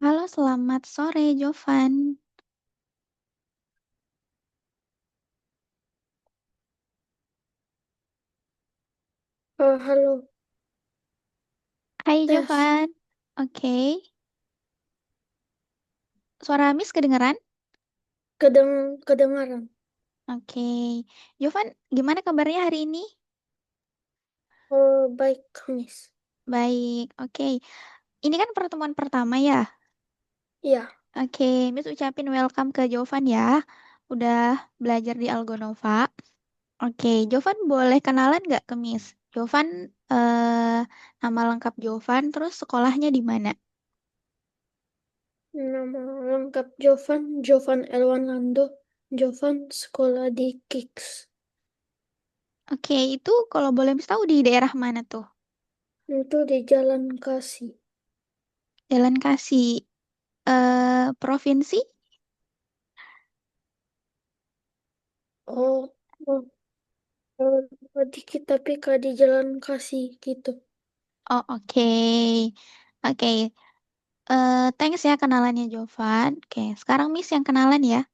Halo, selamat sore, Jovan. Halo, Hai, tes. Jovan. Oke, suara Miss kedengeran? Kedengaran. Oke, Jovan, gimana kabarnya hari ini? Oh, baik, Miss. Baik, oke. Ini kan pertemuan pertama ya? Iya, Oke, Miss ucapin welcome ke Jovan ya. Udah belajar di Algonova. Oke, Jovan boleh kenalan nggak ke Miss? Jovan, nama lengkap Jovan, terus sekolahnya di mana? nama lengkap Jovan, Jovan Elwan Lando. Jovan sekolah di Kiks. Oke, itu kalau boleh Miss tahu di daerah mana tuh? Itu di Jalan Kasih. Jalan Kasih. Provinsi? Oh, oh, dikit tapi kak di Jalan Kasih gitu. Oh, oke. Oke. Thanks ya kenalannya Jovan. Oke, sekarang Miss yang kenalan ya.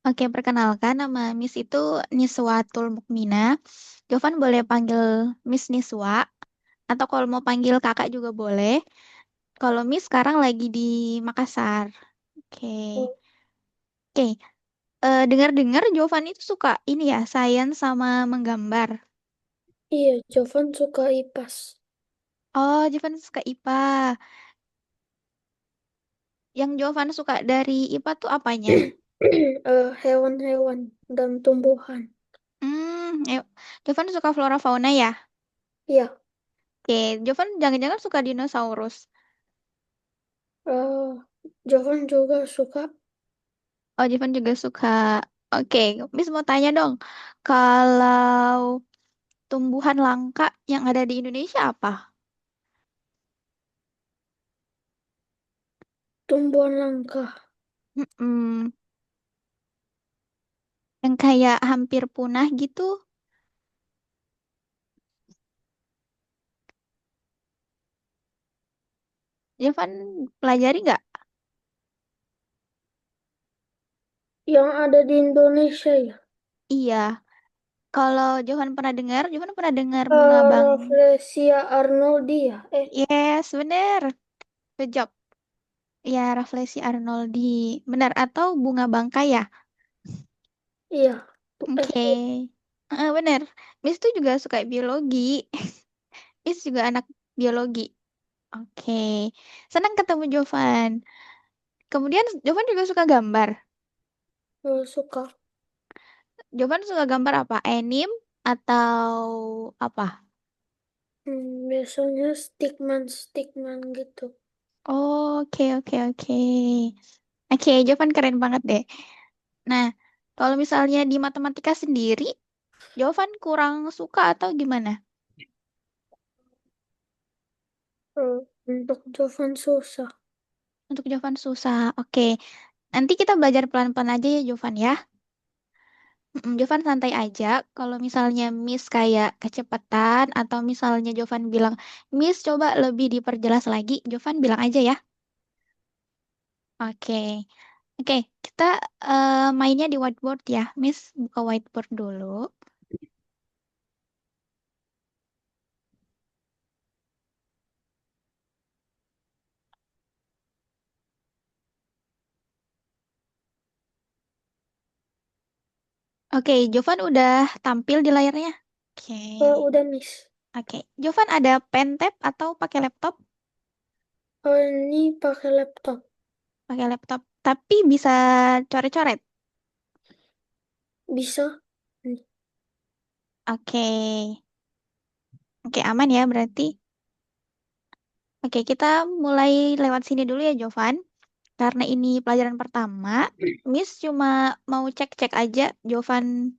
Oke, perkenalkan nama Miss itu Niswatul Mukmina. Jovan boleh panggil Miss Niswa atau kalau mau panggil kakak juga boleh. Kalau Miss sekarang lagi di Makassar. Oke. Oh, Oke. Dengar-dengar Jovan itu suka ini ya, sains sama menggambar. iya, Jovan suka IPAS. Oh, Jovan suka IPA. Yang Jovan suka dari IPA tuh apanya? Hewan-hewan dan tumbuhan. Yuk. Jovan suka flora fauna ya? Iya, Oke, Jovan jangan-jangan suka dinosaurus. eh, Jovan juga suka Oh, Jovan juga suka. Oke, Miss mau tanya dong. Kalau tumbuhan langka yang ada di Indonesia apa? tumbuhan langka. Mm-mm. Yang kayak hampir punah gitu. Jovan pelajari nggak? Yang ada di Indonesia ya. Iya. Kalau Jovan pernah dengar bunga bang. Rafflesia Arnoldi ya. Yes, bener. Good job. Ya, Rafflesia arnoldi. Benar. Atau bunga bangkai ya? Iya. Oke, bener. Miss tuh juga suka biologi. Miss juga anak biologi. Oke, senang ketemu Jovan. Kemudian Jovan juga suka gambar. Suka. Jovan suka gambar apa? Anime atau apa? Biasanya stickman gitu. Oke, oke, oke. Oke, Jovan keren banget deh. Nah, kalau misalnya di matematika sendiri, Jovan kurang suka atau gimana? Untuk Jovan susah. Untuk Jovan susah. Oke, nanti kita belajar pelan-pelan aja ya Jovan ya. Jovan santai aja. Kalau misalnya Miss kayak kecepatan atau misalnya Jovan bilang, Miss coba lebih diperjelas lagi, Jovan bilang aja ya. Oke, oke. Kita mainnya di whiteboard ya. Miss buka whiteboard dulu. Oke, Jovan udah tampil di layarnya. Oke, Udah Miss. oke. Jovan ada pen tab atau pakai laptop? Ini pakai laptop. Pakai laptop. Tapi bisa coret-coret. Bisa. Oke, oke aman ya berarti. Oke, kita mulai lewat sini dulu ya, Jovan. Karena ini pelajaran pertama, Miss cuma mau cek-cek aja Jovan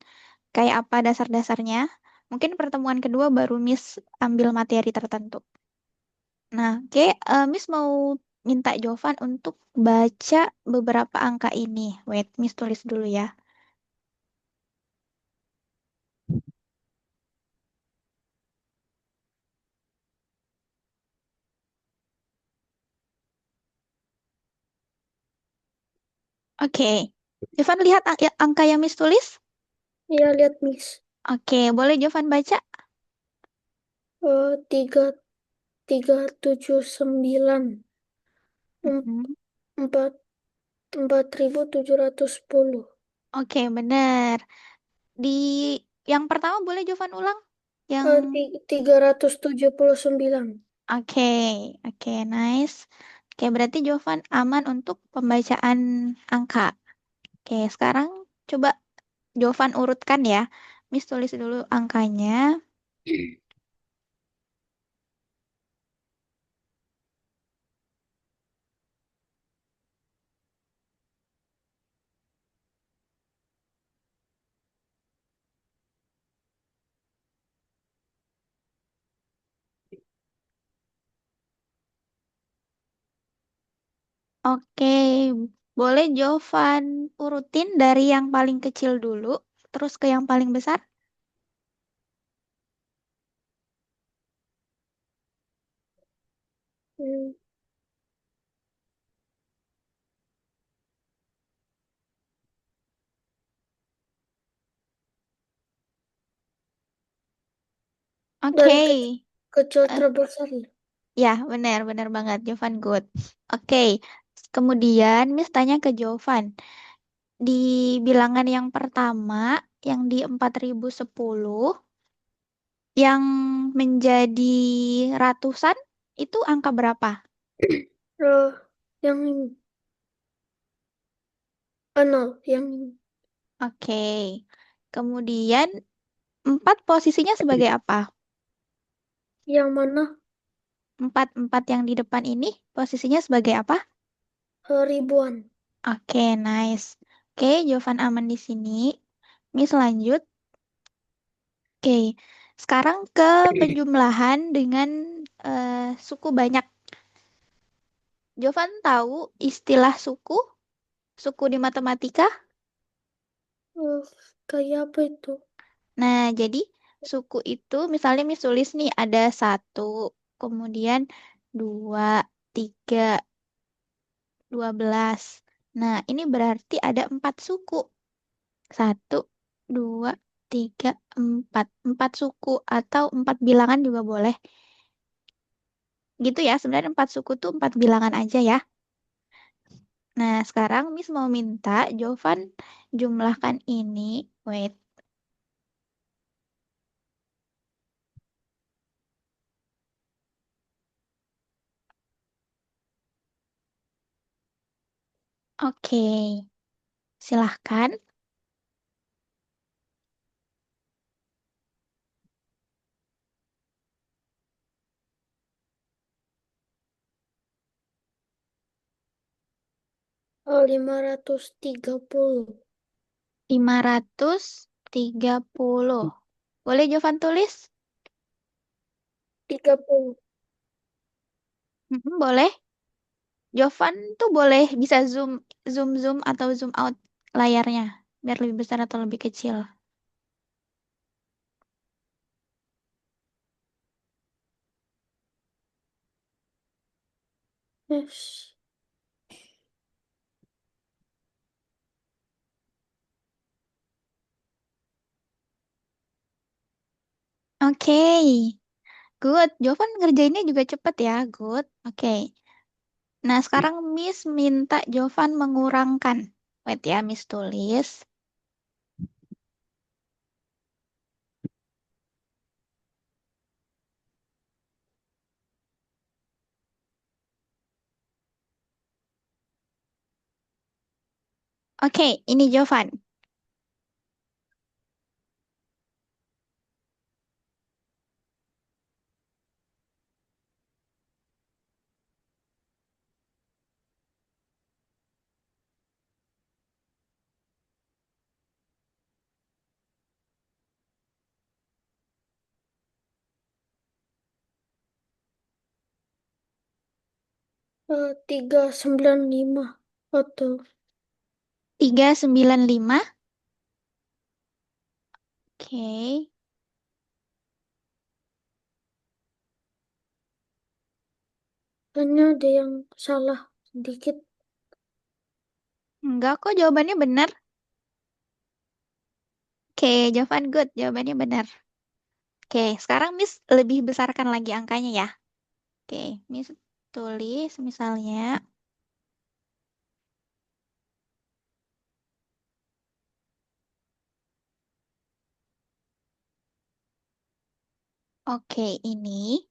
kayak apa dasar-dasarnya. Mungkin pertemuan kedua baru Miss ambil materi tertentu. Nah, oke, Miss mau minta Jovan untuk baca beberapa angka ini. Wait, Miss tulis dulu ya. Oke. Jovan lihat angka yang Miss tulis? Iya, lihat Miss. Oke, boleh Jovan baca? Tiga, 379, Mhm. empat, 4.710. Oke, benar. Di yang pertama boleh Jovan ulang? Yang 379. oke, oke, nice. Oke, berarti Jovan aman untuk pembacaan angka. Oke, sekarang coba Jovan urutkan ya. Miss tulis dulu angkanya. Oke, boleh Jovan urutin dari yang paling kecil dulu, terus ke yang paling besar? Hmm, Oke, dari kecil eh, terbesar ya. ya benar banget Jovan good. Oke, kemudian Miss tanya ke Jovan, di bilangan yang pertama, yang di 4010, yang menjadi ratusan, itu angka berapa? Eh, yang ini. Nol, yang ini. Oke, kemudian 4 posisinya sebagai apa? Yang mana? Empat yang di depan ini posisinya sebagai apa? Ribuan. Oke, nice. Oke, Jovan aman di sini. Miss lanjut. Oke, sekarang ke penjumlahan dengan suku banyak. Jovan tahu istilah suku? Suku di matematika? Eh, Kayak apa itu? Nah, jadi suku itu misalnya Miss tulis nih ada satu, kemudian dua, tiga, 12. Nah, ini berarti ada 4 suku. Satu, dua, tiga, empat. 4 suku atau 4 bilangan juga boleh. Gitu ya, sebenarnya 4 suku tuh 4 bilangan aja ya. Nah, sekarang Miss mau minta Jovan jumlahkan ini. Wait, oke. Silahkan. 530. 530. Boleh Jovan tulis? 30. Boleh. Jovan tuh boleh bisa zoom, zoom atau zoom out layarnya. Biar lebih besar atau lebih kecil. Yes. Oke, good. Jovan ngerjainnya juga cepet ya, good. Oke. Nah, sekarang Miss minta Jovan mengurangkan. Wait ya, Miss tulis. Oke, ini Jovan. Eh, 395 atau 395. Oke. hanya ada yang salah sedikit. Enggak kok, jawabannya benar. Oke, jawaban good. Jawabannya benar. Oke, sekarang Miss lebih besarkan lagi angkanya ya. Oke, Miss tulis misalnya. Oke, ini.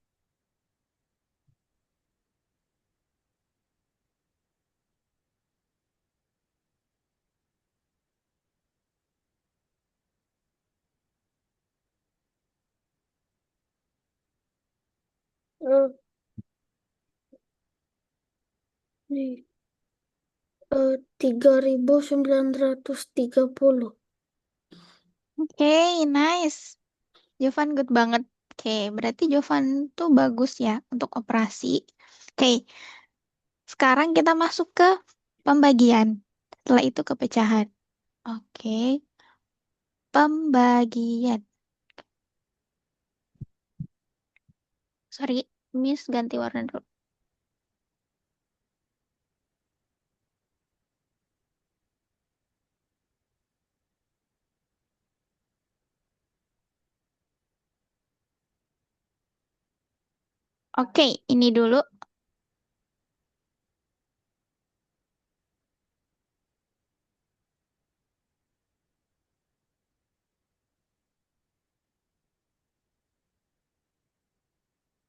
Eh, nih, 3.930. Oke, nice. Jovan good banget. Oke, berarti Jovan tuh bagus ya untuk operasi. Oke, sekarang kita masuk ke pembagian. Setelah itu ke pecahan. Oke, pembagian. Sorry, Miss ganti warna dulu. Oke, ini dulu.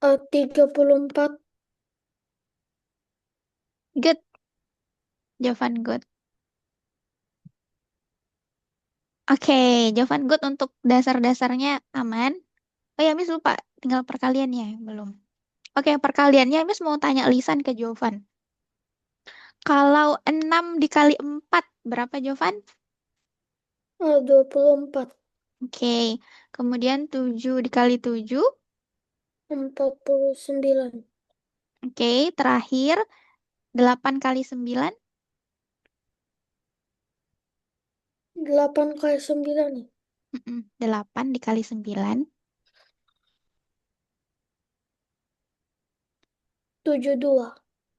34. Good, Jovan good. Oke, Jovan good untuk dasar-dasarnya aman. Oh ya, Miss lupa. Tinggal perkaliannya, belum. Oke, perkaliannya Miss mau tanya lisan ke Jovan. Kalau 6 dikali 4 berapa Jovan? 24. Oke, kemudian 7 dikali 7. 49. Oke, terakhir 8 kali 9. 8 kali 9 nih. 8 dikali 9. 72.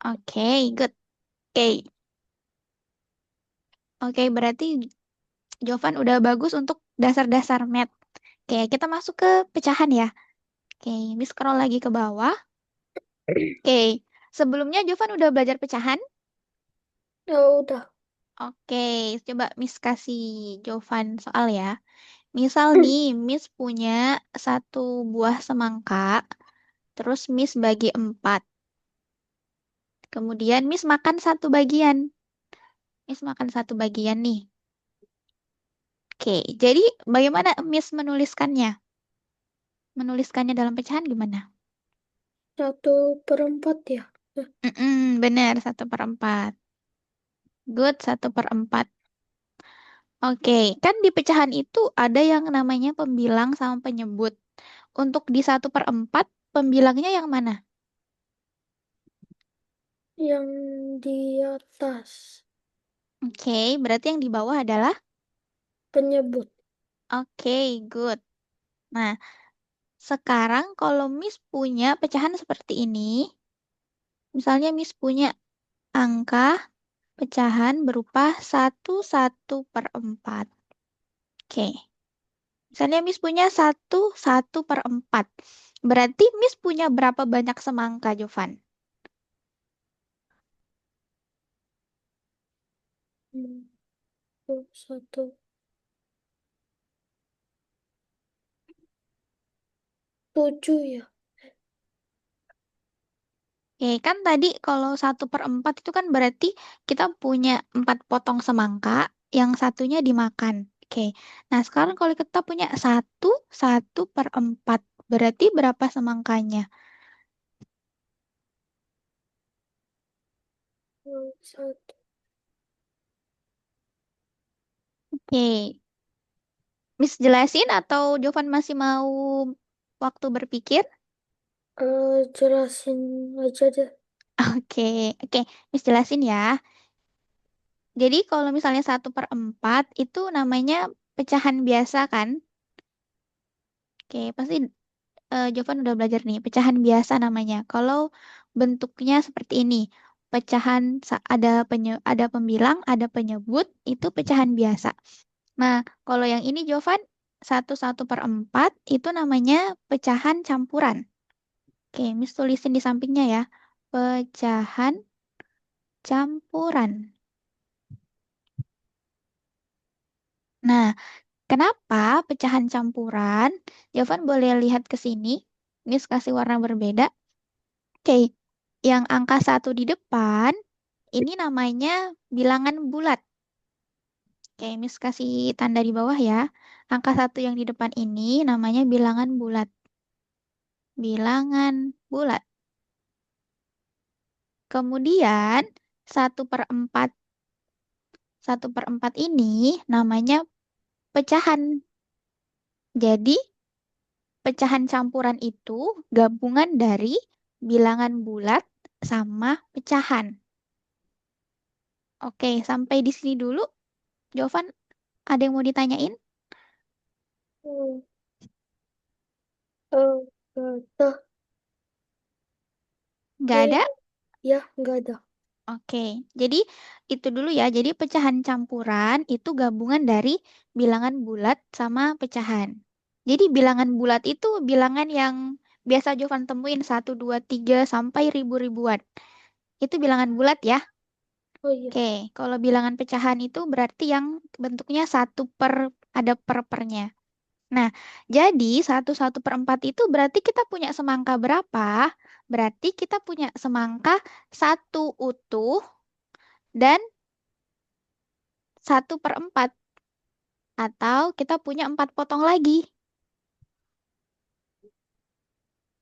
Oke, good. Oke, oke berarti Jovan udah bagus untuk dasar-dasar math. Oke, kita masuk ke pecahan ya. Oke, Miss scroll lagi ke bawah. Oke, sebelumnya Jovan udah belajar pecahan. Ya udah. Oke, coba Miss kasih Jovan soal ya. Misal nih, Miss punya satu buah semangka, terus Miss bagi 4. Kemudian Miss makan satu bagian. Miss makan satu bagian nih. Oke, jadi bagaimana Miss menuliskannya? Menuliskannya dalam pecahan gimana? 1/4 ya. Eh, Benar, 1/4. Good, 1/4. Oke, kan di pecahan itu ada yang namanya pembilang sama penyebut. Untuk di 1/4, pembilangnya yang mana? Yang di atas. Oke, berarti yang di bawah adalah? Penyebut. Oke, good. Nah, sekarang kalau Miss punya pecahan seperti ini, misalnya Miss punya angka pecahan berupa 1/1/4. Oke, misalnya Miss punya 1/1/4. Berarti Miss punya berapa banyak semangka, Jovan? Hmm, 1, 7 ya. Oke, kan tadi kalau 1/4 itu kan berarti kita punya 4 potong semangka, yang satunya dimakan. Oke, nah sekarang kalau kita punya 1/1/4, berarti berapa semangkanya? 1. Oke, Miss jelasin atau Jovan masih mau waktu berpikir? Jelasin aja deh. Oke, oke, Miss jelasin ya. Jadi kalau misalnya 1/4 itu namanya pecahan biasa kan? Oke, pasti Jovan udah belajar nih, pecahan biasa namanya. Kalau bentuknya seperti ini. ada pembilang, ada penyebut, itu pecahan biasa. Nah, kalau yang ini Jovan, 1/1/4 itu namanya pecahan campuran. Oke, Miss tulisin di sampingnya ya. Pecahan campuran. Nah, kenapa pecahan campuran? Jovan boleh lihat ke sini. Miss kasih warna berbeda. Oke, yang angka 1 di depan, ini namanya bilangan bulat. Oke, Miss kasih tanda di bawah ya. Angka 1 yang di depan ini namanya bilangan bulat. Bilangan bulat. Kemudian, 1/4 1/4 ini namanya pecahan. Jadi, pecahan campuran itu gabungan dari bilangan bulat sama pecahan. Oke, sampai di sini dulu. Jovan, ada yang mau ditanyain? Hmm, nggak ada. Nggak ada? Kayaknya ya nggak ada. Oke, jadi itu dulu ya. Jadi pecahan campuran itu gabungan dari bilangan bulat sama pecahan. Jadi bilangan bulat itu bilangan yang biasa Jovan temuin 1, 2, 3 sampai ribu-ribuan. Itu bilangan bulat ya. Oh iya. Oke, kalau bilangan pecahan itu berarti yang bentuknya ada per-pernya. Nah, jadi 1/1/4 itu berarti kita punya semangka berapa? Berarti kita punya semangka satu utuh dan 1/4. Atau kita punya 4 potong lagi.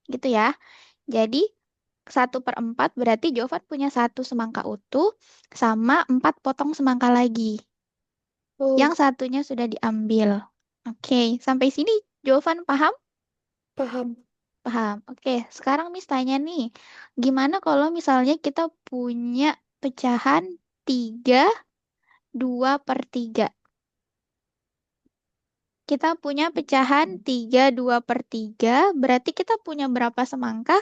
Gitu ya. Jadi 1/4 berarti Jovan punya satu semangka utuh sama 4 potong semangka lagi. Yang Oh, satunya sudah diambil. Oke, sampai sini Jovan paham? paham. Paham. Oke, sekarang Miss tanya nih. Gimana kalau misalnya kita punya pecahan 3/2/3? Kita punya pecahan 3/2/3, berarti kita punya berapa semangka?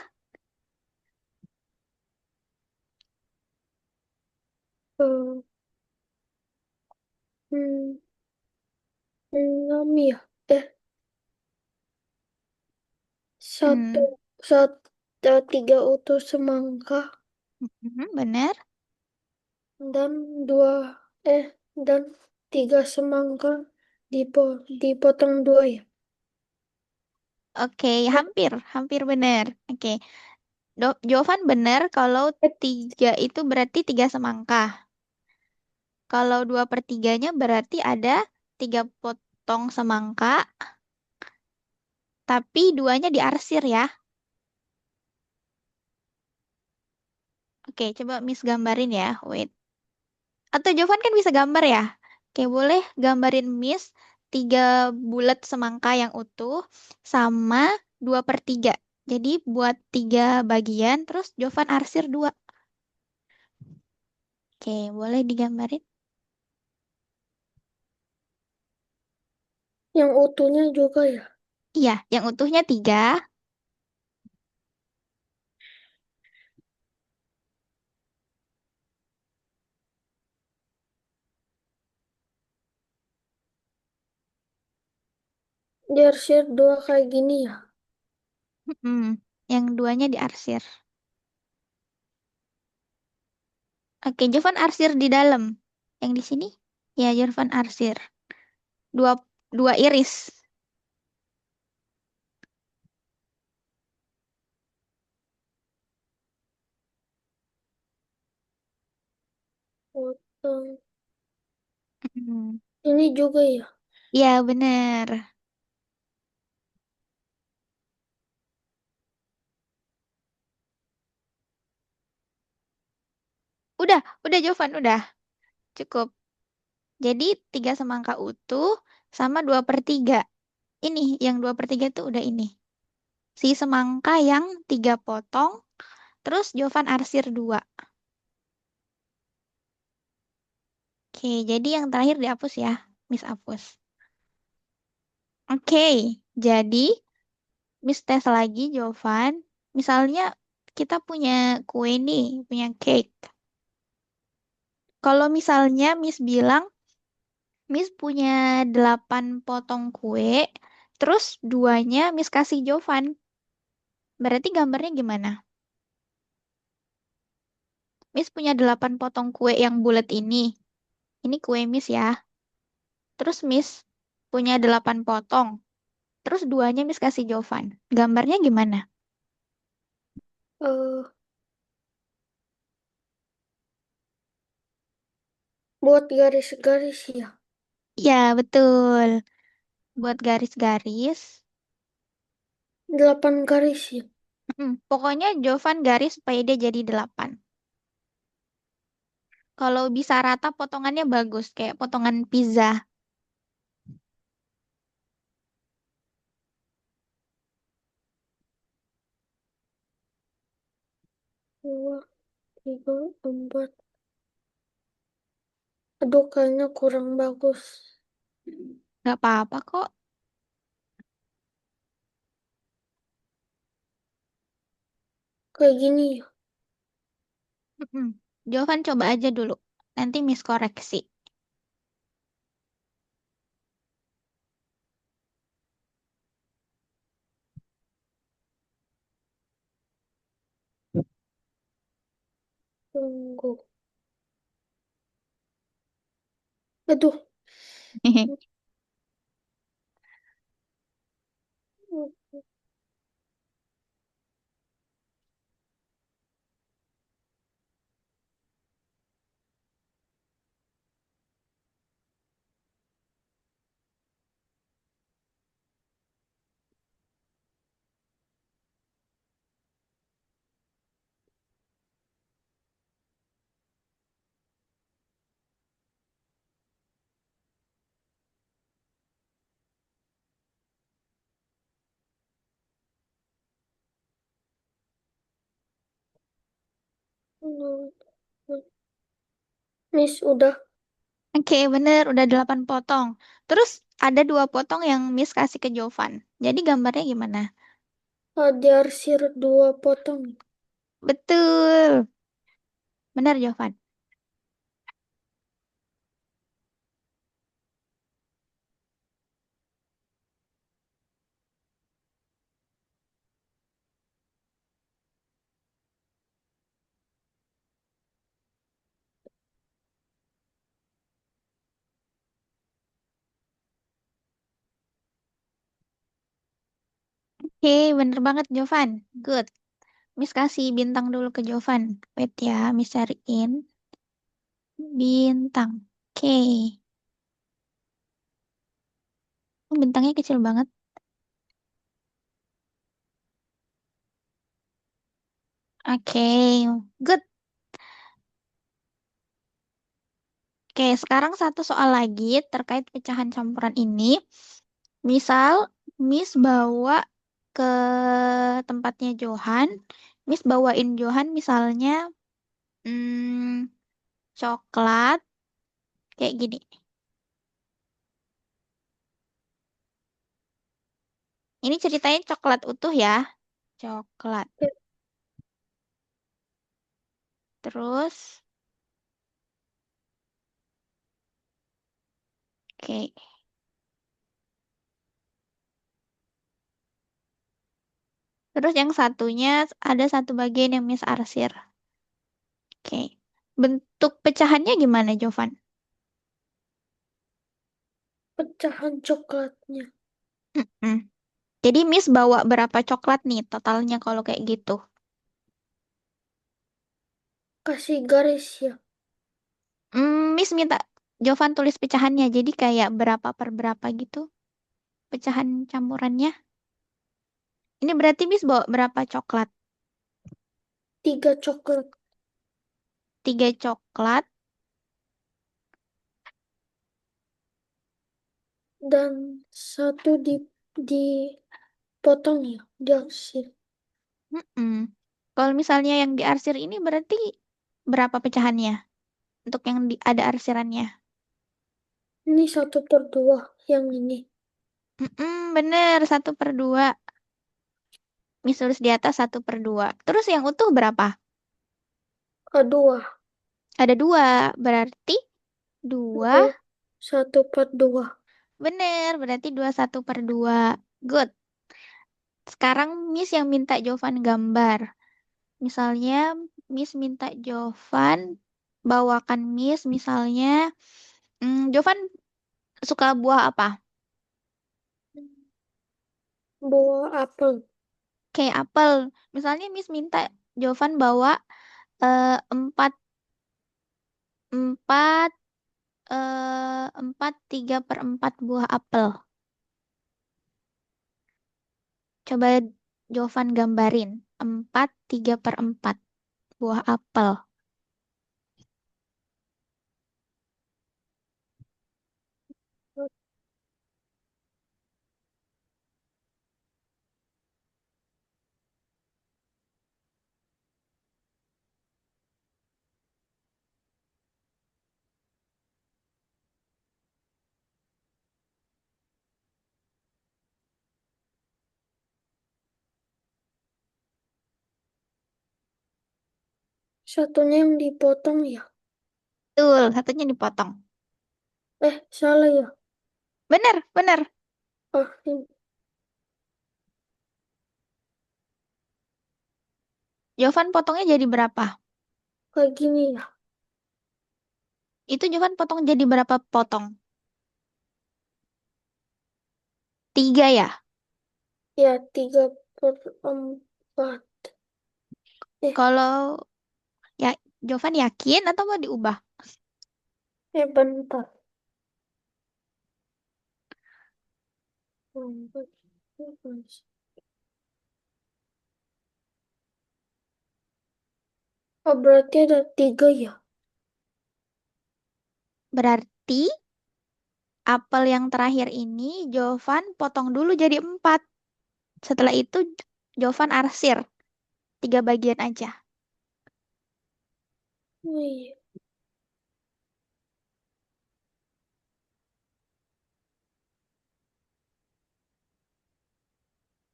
Eh, hmm, 6 ya. Eh, satu, Hmm, tiga utuh semangka benar. dan dua, eh, dan tiga semangka dipotong dua ya. Oke, hampir, hampir benar. Oke, Jovan benar kalau Eh, 3 itu berarti 3 semangka. Kalau 2/3-nya berarti ada 3 potong semangka, tapi duanya diarsir ya. Oke, coba Miss gambarin ya. Wait. Atau Jovan kan bisa gambar ya? Oke, boleh gambarin Miss 3 bulat semangka yang utuh sama 2/3. Jadi buat 3 bagian, terus Jovan arsir 2. Oke, boleh digambarin? yang utuhnya juga ya. Iya, yang utuhnya 3. Diarsir dua kayak gini ya. Yang duanya diarsir. Oke, Jovan arsir di dalam. Yang di sini? Ya, Jovan arsir. Dua, dua iris. Potong. Hmm. Ini juga ya. Ya, bener. Udah Jovan, udah. Cukup. Jadi 3 semangka utuh sama 2/3. Ini yang 2/3 itu udah ini. Si semangka yang 3 potong, terus Jovan arsir 2. Oke, jadi yang terakhir dihapus ya. Miss hapus. Oke, jadi Miss tes lagi Jovan. Misalnya kita punya kue nih, punya cake. Kalau misalnya Miss bilang, Miss punya 8 potong kue, terus duanya Miss kasih Jovan. Berarti gambarnya gimana? Miss punya 8 potong kue yang bulat ini. Ini kue Miss ya. Terus Miss punya 8 potong. Terus duanya Miss kasih Jovan. Gambarnya gimana? Eh, buat garis-garis ya. Ya, betul. Buat garis-garis. 8 garis ya. Pokoknya Jovan garis supaya dia jadi 8. Kalau bisa rata potongannya bagus, kayak potongan pizza. 2, 3, 4. Aduh, kayaknya kurang bagus. Nggak apa-apa kok. Kayak gini ya. Mm-mm. Jovan coba aja dulu. Nanti Miss koreksi. Tunggu. Aduh. Miss, udah. Oke, bener. Udah 8 potong. Terus ada 2 potong yang Miss kasih ke Jovan. Jadi gambarnya gimana? Diarsir 2 potong. Betul. Bener, Jovan. Oke, bener banget, Jovan. Good. Miss kasih bintang dulu ke Jovan. Wait ya, Miss cariin. Bintang. Oke. Oh, bintangnya kecil banget. Oke. Good. Oke, sekarang satu soal lagi terkait pecahan campuran ini. Misal, Miss bawa ke tempatnya Johan. Miss bawain Johan misalnya coklat kayak gini. Ini ceritanya coklat utuh ya. Coklat. Terus, oke. Terus yang satunya ada satu bagian yang Miss arsir. Oke. Bentuk pecahannya gimana, Jovan? Pecahan coklatnya. Mm-mm. Jadi Miss bawa berapa coklat nih totalnya kalau kayak gitu? Kasih garis ya. Miss minta Jovan tulis pecahannya. Jadi kayak berapa per berapa gitu pecahan campurannya. Ini berarti Miss bawa berapa coklat? 3 coklat. 3 coklat. Dan satu dipotong ya. Diarsir. Mm-mm. Kalau misalnya yang diarsir ini berarti berapa pecahannya? Untuk yang ada arsirannya. Ini 1/2 yang ini. Bener, 1/2. Miss tulis di atas 1/2. Terus yang utuh berapa? Kedua. Ada dua, berarti dua, Dua, 1/2. bener, berarti 21/2. Good. Sekarang Miss yang minta Jovan gambar. Misalnya Miss minta Jovan bawakan Miss misalnya, Jovan suka buah apa? Buah apel. Kayak apel. Misalnya Miss minta Jovan bawa empat empat 4/3/4 buah apel. Coba Jovan gambarin 4/3/4 buah apel. Satunya yang dipotong ya. Betul, satunya dipotong. Salah ya. Bener, bener. Ini Jovan potongnya jadi berapa? kayak gini ya. Itu Jovan potong jadi berapa potong? 3 ya? Ya, 3/4. Eh, Kalau ya Jovan yakin atau mau diubah? bentar. 4, 12. Oh, berarti ada 3 ya. Berarti apel yang terakhir ini Jovan potong dulu jadi 4. Setelah itu Jovan arsir 3 bagian aja. Oh, iya.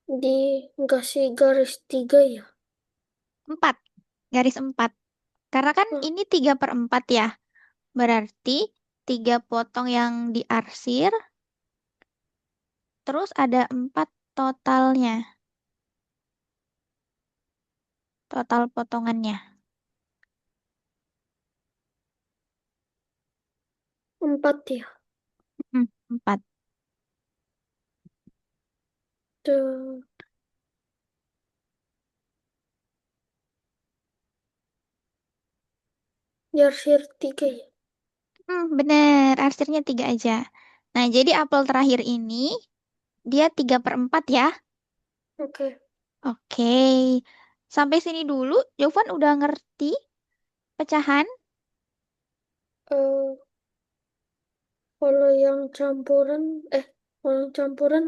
Dikasih garis 3 ya. 4, garis 4. Karena kan Oh, ini 3/4 ya. Berarti 3 potong yang diarsir, terus ada 4 totalnya. Total potongannya. 4 ya. 4. Tuh, garis 3 ya. Bener, arsirnya 3 aja. Nah, jadi apel terakhir ini dia 3/4 ya. Oke. Oke. Sampai sini dulu, Jovan udah ngerti pecahan? Eh, kalau yang campuran, kalau yang campuran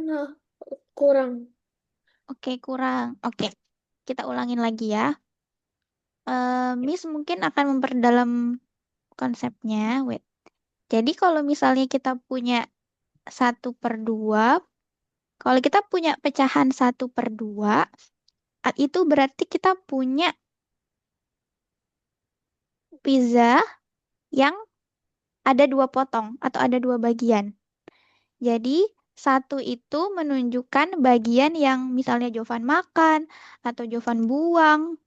kurang. Oke, kurang. Oke, kita ulangin lagi ya. Miss mungkin akan memperdalam konsepnya. Wait. Jadi kalau misalnya kita punya 1/2, kalau kita punya pecahan 1/2, itu berarti kita punya pizza yang ada 2 potong atau ada 2 bagian. Jadi satu itu menunjukkan bagian yang misalnya Jovan makan atau Jovan buang.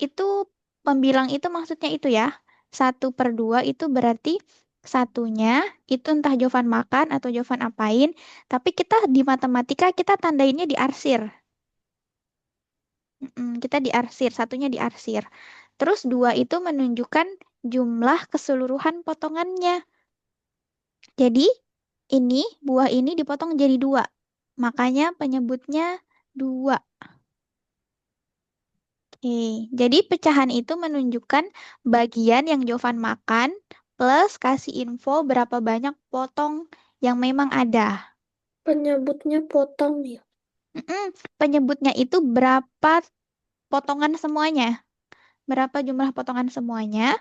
Itu pembilang itu maksudnya itu ya. 1/2 itu berarti satunya itu entah Jovan makan atau Jovan apain. Tapi kita di matematika kita tandainnya di arsir. Kita diarsir, satunya diarsir. Terus 2 itu menunjukkan jumlah keseluruhan potongannya. Jadi ini buah ini dipotong jadi 2. Makanya penyebutnya 2. Oke, jadi pecahan itu menunjukkan bagian yang Jovan makan plus kasih info berapa banyak potong yang memang ada. Penyebutnya potong ya. Mm-mm, penyebutnya itu berapa potongan semuanya. Berapa jumlah potongan semuanya.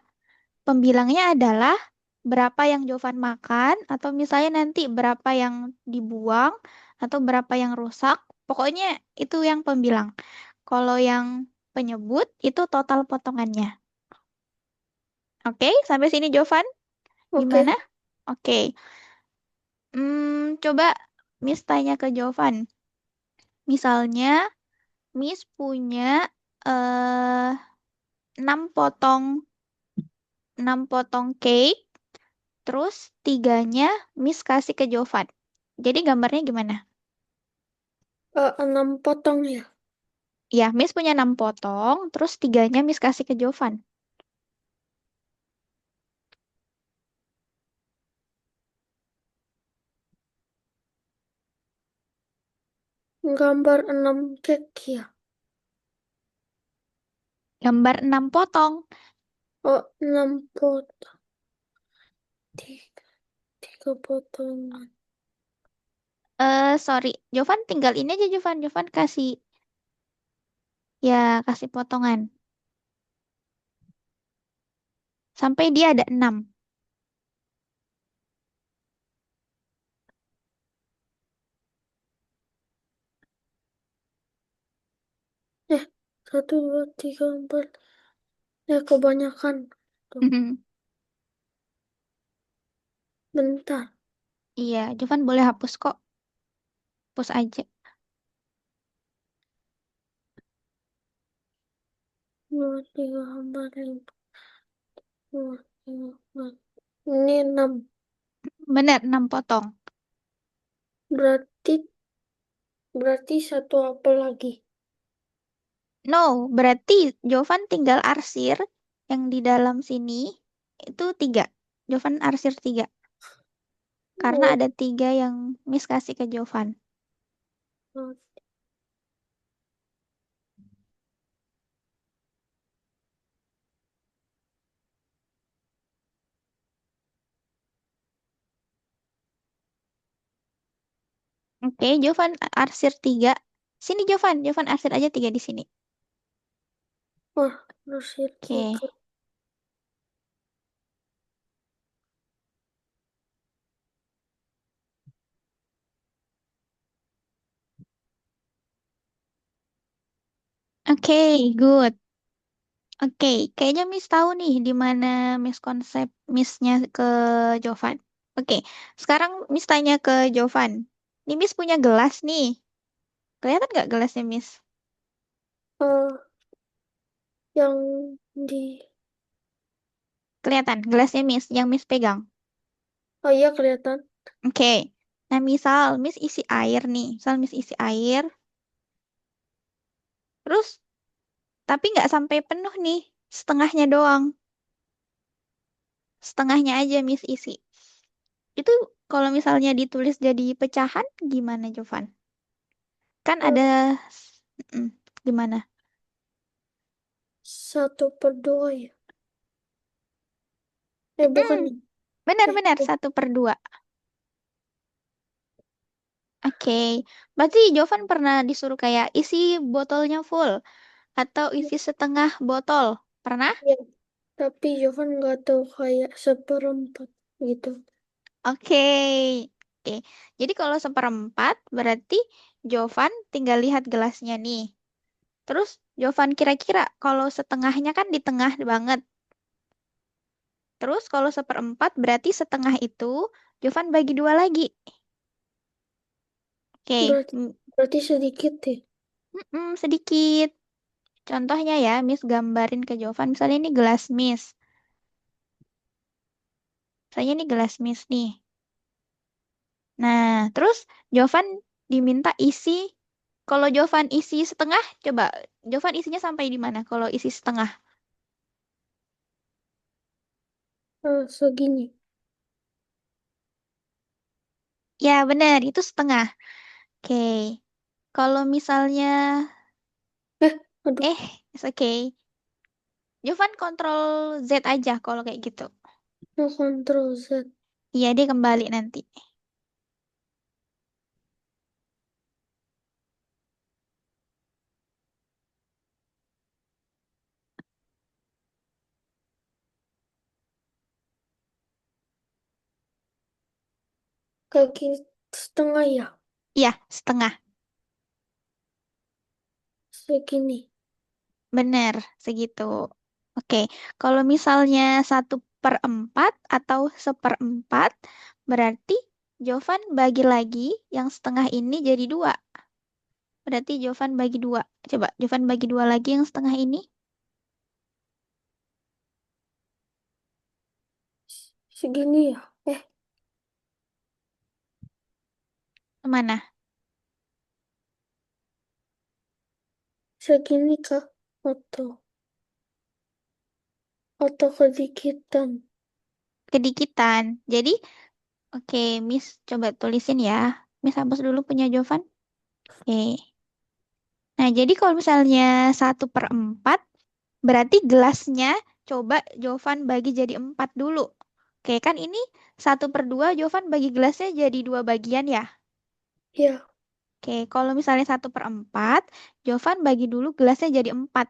Pembilangnya adalah berapa yang Jovan makan, atau misalnya nanti berapa yang dibuang, atau berapa yang rusak. Pokoknya itu yang pembilang. Kalau yang penyebut itu total potongannya. Oke, sampai sini Jovan. Gimana? Oke. Oke. Coba Miss tanya ke Jovan. Misalnya, Miss punya eh 6 potong 6 potong cake, terus tiganya Miss kasih ke Jovan. Jadi gambarnya gimana? 6 potong ya. Ya, Miss punya 6 potong, terus tiganya Miss kasih ke Jovan. Gambar 6 cake ya. Gambar 6 potong. Oh, 6 potong. Tiga potongan. Sorry, Jovan tinggal ini aja Jovan. Jovan kasih, ya kasih potongan. Sampai dia ada 6. Eh, 1, 2, 3, 4. Kebanyakan. Tuh, bentar. Iya, Jovan boleh hapus kok. Hapus aja. 2, 3, 4, 5. 2, 3, 4. Ini 6. Bener, 6 potong. Berarti berarti satu apel lagi. No, berarti Jovan tinggal arsir yang di dalam sini itu 3. Jovan arsir 3. Karena Oh, ada 3 yang Miss kasih ke Jovan. Oke, Jovan arsir 3. Sini Jovan, Jovan arsir aja 3 di sini. wah, bersih Oke, tiga. oke, good. Oke, kayaknya Miss tahu nih di mana Miss konsep Missnya ke Jovan. Oke, sekarang Miss tanya ke Jovan. Nih Miss punya gelas nih. Kelihatan nggak gelasnya Miss? Eh, yang di, Kelihatan gelasnya Miss yang Miss pegang. oh iya kelihatan. Oke. Nah, misal Miss isi air nih. Misal Miss isi air, terus tapi nggak sampai penuh nih. Setengahnya doang. Setengahnya aja Miss isi. Itu kalau misalnya ditulis jadi pecahan gimana, Jovan? Kan Eh, ada Mm, gimana? 1/2 ya. Bukan Mm, nih. benar-benar Oh, 1/2. Oke. Berarti Jovan pernah disuruh kayak isi botolnya full atau isi setengah botol. Pernah? iya. Tapi Jovan nggak tahu kayak seperempat gitu. Oke. Oke. Jadi kalau seperempat berarti Jovan tinggal lihat gelasnya nih. Terus Jovan kira-kira kalau setengahnya kan di tengah banget. Terus kalau seperempat berarti setengah itu Jovan bagi 2 lagi. Oke. Berarti berarti sedikit ya. Sedikit. Contohnya ya, Miss gambarin ke Jovan. Misalnya ini gelas Miss. Misalnya ini gelas Miss nih. Nah, terus Jovan diminta isi. Kalau Jovan isi setengah, coba Jovan isinya sampai di mana? Kalau isi setengah. Segini. Ya, benar, itu setengah. Oke. Kalau misalnya, Eh, aduh. it's okay. Jovan kontrol Z aja kalau kayak gitu. Mau kontrol Z. Iya, dia kembali nanti. Kaki setengah ya. Iya, setengah. Segini. Bener, segitu. Oke, kalau misalnya 1/4 atau 1/4, berarti Jovan bagi lagi yang setengah ini jadi dua. Berarti Jovan bagi dua. Coba Jovan bagi dua lagi yang setengah ini. Segini ya. Eh, Kemana? segini kah? Atau, atau kedikitan? Kedikitan. Jadi, oke, Miss coba tulisin ya. Miss hapus dulu punya Jovan. Oke. Nah, jadi kalau misalnya 1/4, berarti gelasnya coba Jovan bagi jadi 4 dulu. Oke, kan ini 1/2 Jovan bagi gelasnya jadi dua bagian ya. Ya, Oke, kalau misalnya 1/4, Jovan bagi dulu gelasnya jadi 4.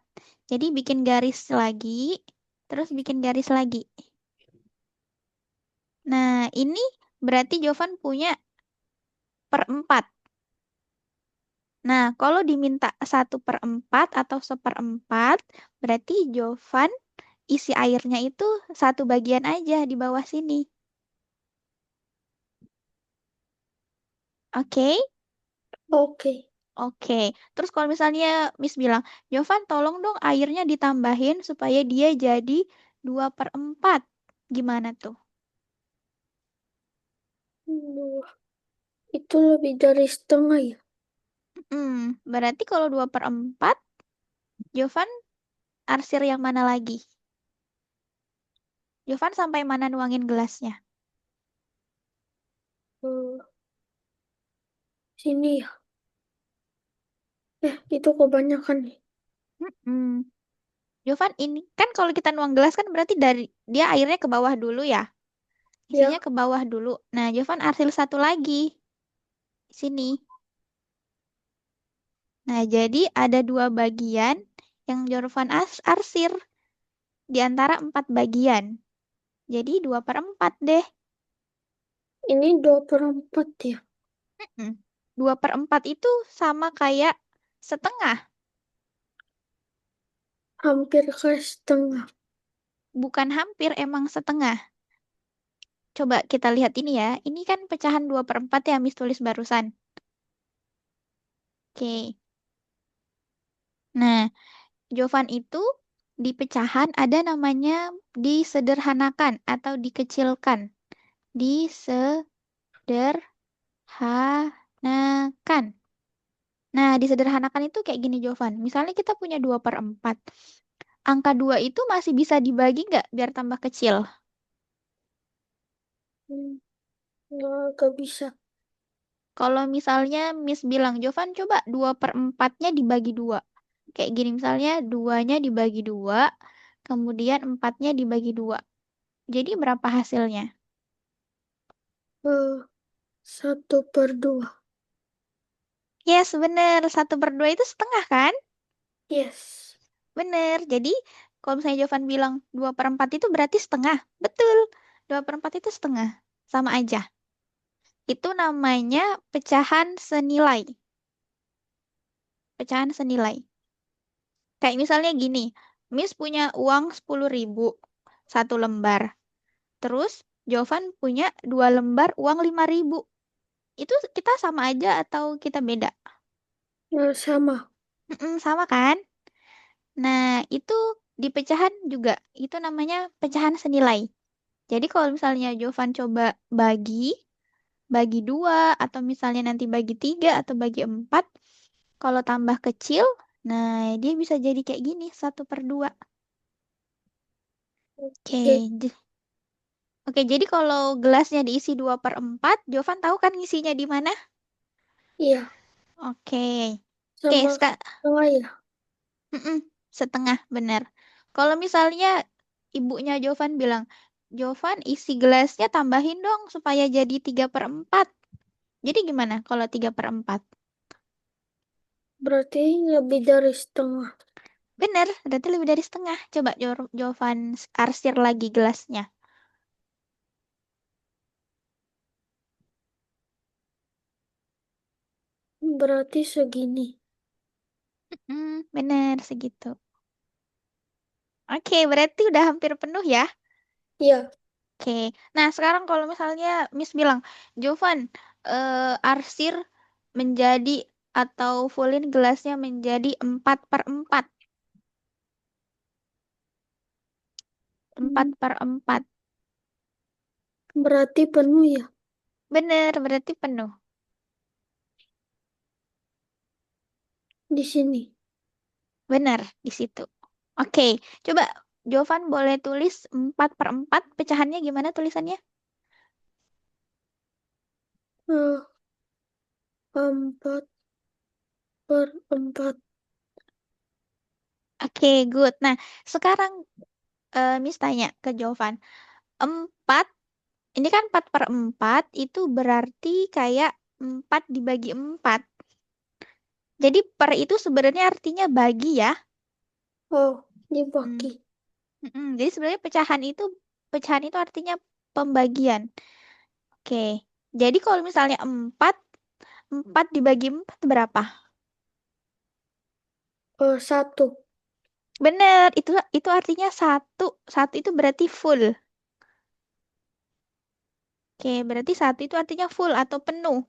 Jadi bikin garis lagi, terus bikin garis lagi. Nah, ini berarti Jovan punya perempat. Nah, kalau diminta 1/4 atau 1/4, berarti Jovan isi airnya itu satu bagian aja di bawah sini. Oke? oke. Oke. Terus kalau misalnya Miss bilang, Jovan tolong dong airnya ditambahin supaya dia jadi 2/4. Gimana tuh? Wah, itu lebih dari setengah ya. Berarti kalau 2/4, Jovan arsir yang mana lagi? Jovan sampai mana nuangin gelasnya? Eh, sini ya. Itu kebanyakan nih. Mm-mm. Jovan ini kan kalau kita nuang gelas kan berarti dari dia airnya ke bawah dulu ya. Isinya Ya, ke bawah dulu. Nah, Jovan arsir satu lagi di sini. Nah, jadi ada dua bagian yang Jovan arsir di antara 4 bagian. Jadi 2/4 deh. ini 2/4 ya. Mm-mm. 2/4 itu sama kayak setengah. Hampir ke setengah. Bukan hampir, emang setengah. Coba kita lihat ini ya. Ini kan pecahan 2/4 ya, Miss tulis barusan. Oke. Nah, Jovan itu di pecahan ada namanya disederhanakan atau dikecilkan. Disederhanakan. Nah, disederhanakan itu kayak gini, Jovan. Misalnya kita punya 2/4. Angka 2 itu masih bisa dibagi nggak biar tambah kecil? Hmm, nggak bisa. Kalau misalnya Miss bilang, Jovan coba 2/4-nya dibagi dua. Kayak gini misalnya, duanya dibagi dua, kemudian empatnya dibagi dua. Jadi berapa hasilnya? Eh, 1/2. Yes, bener. 1/2 itu setengah kan? Yes. Bener. Jadi, kalau misalnya Jovan bilang 2/4 itu berarti setengah. Betul. 2/4 itu setengah. Sama aja. Itu namanya pecahan senilai. Pecahan senilai. Kayak misalnya gini, Miss punya uang 10.000, satu lembar. Terus, Jovan punya 2 lembar uang 5.000. Itu kita sama aja atau kita beda? Sama. Sama kan? Nah, itu di pecahan juga. Itu namanya pecahan senilai. Jadi kalau misalnya Jovan coba bagi, bagi dua, atau misalnya nanti bagi tiga, atau bagi empat, kalau tambah kecil, nah dia bisa jadi kayak gini, 1/2. Oke, Oke. oke, jadi kalau gelasnya diisi 2/4, Jovan tahu kan ngisinya di mana? Iya, Oke, oke, sama setengah ya. setengah, benar. Kalau misalnya ibunya Jovan bilang, Jovan isi gelasnya tambahin dong supaya jadi 3/4. Jadi gimana kalau 3/4? Berarti lebih dari setengah. Bener, berarti lebih dari setengah. Coba Jovan arsir lagi gelasnya. Berarti segini. Bener, segitu. Oke, berarti udah hampir penuh ya. Iya. Oke. Nah, sekarang kalau misalnya Miss bilang, Jovan, arsir menjadi atau fullin gelasnya menjadi 4/4. Empat Hmm, per empat. Berarti penuh ya Bener, berarti penuh. di sini. Bener, di situ. Oke, coba Jovan boleh tulis 4/4. Pecahannya gimana tulisannya? 4/4. Oke, good. Nah, sekarang Miss tanya ke Jovan. 4, ini kan 4/4 itu berarti kayak 4 dibagi 4. Jadi per itu sebenarnya artinya bagi ya. Oh, Hmm. dibagi. Jadi sebenarnya pecahan itu artinya pembagian. Oke. Jadi kalau misalnya 4, 4 dibagi 4 berapa? Oh, 1. Bener, itu artinya satu. Satu itu berarti full. Oke, berarti satu itu artinya full atau penuh.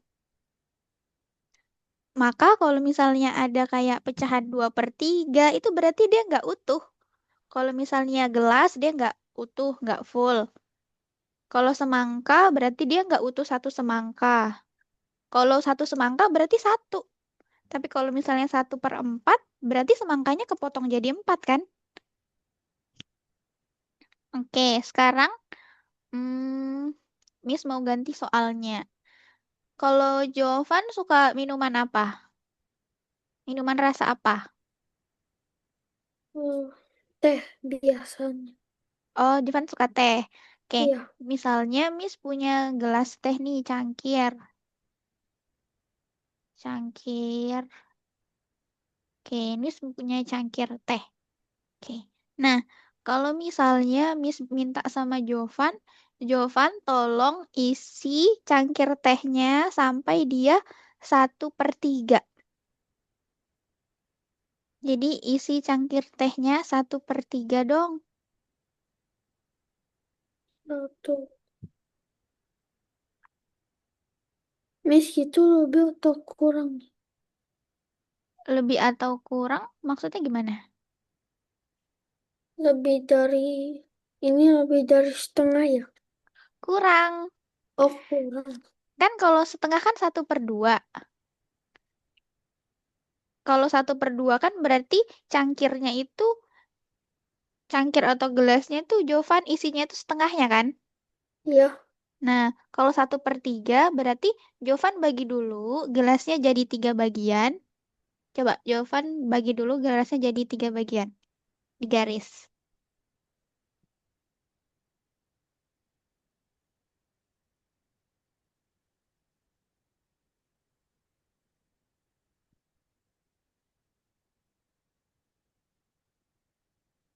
Maka kalau misalnya ada kayak pecahan 2/3, itu berarti dia nggak utuh. Kalau misalnya gelas, dia nggak utuh, nggak full. Kalau semangka, berarti dia nggak utuh satu semangka. Kalau satu semangka, berarti satu. Tapi kalau misalnya 1/4, berarti semangkanya kepotong jadi 4 kan? Oke, sekarang Miss mau ganti soalnya. Kalau Jovan suka minuman apa? Minuman rasa apa? Oh, teh biasanya. Oh, Jovan suka teh. Oke, Iya. misalnya Miss punya gelas teh nih, cangkir. Cangkir. Oke, Miss punya cangkir teh. Oke. Nah, kalau misalnya Miss minta sama Jovan, Jovan tolong isi cangkir tehnya sampai dia 1/3. Jadi isi cangkir tehnya 1/3 dong. 1. Miss itu lebih atau kurang? Lebih atau kurang? Maksudnya gimana? Lebih dari, ini lebih dari setengah ya? Kurang. Oh, kurang. Kan kalau setengah kan 1/2. Kalau 1/2 kan berarti cangkirnya itu, cangkir atau gelasnya tuh Jovan isinya itu setengahnya kan? Iya. Nah, kalau 1/3 berarti Jovan bagi dulu gelasnya jadi 3 bagian. Coba Jovan bagi dulu gelasnya jadi 3 bagian. Di garis.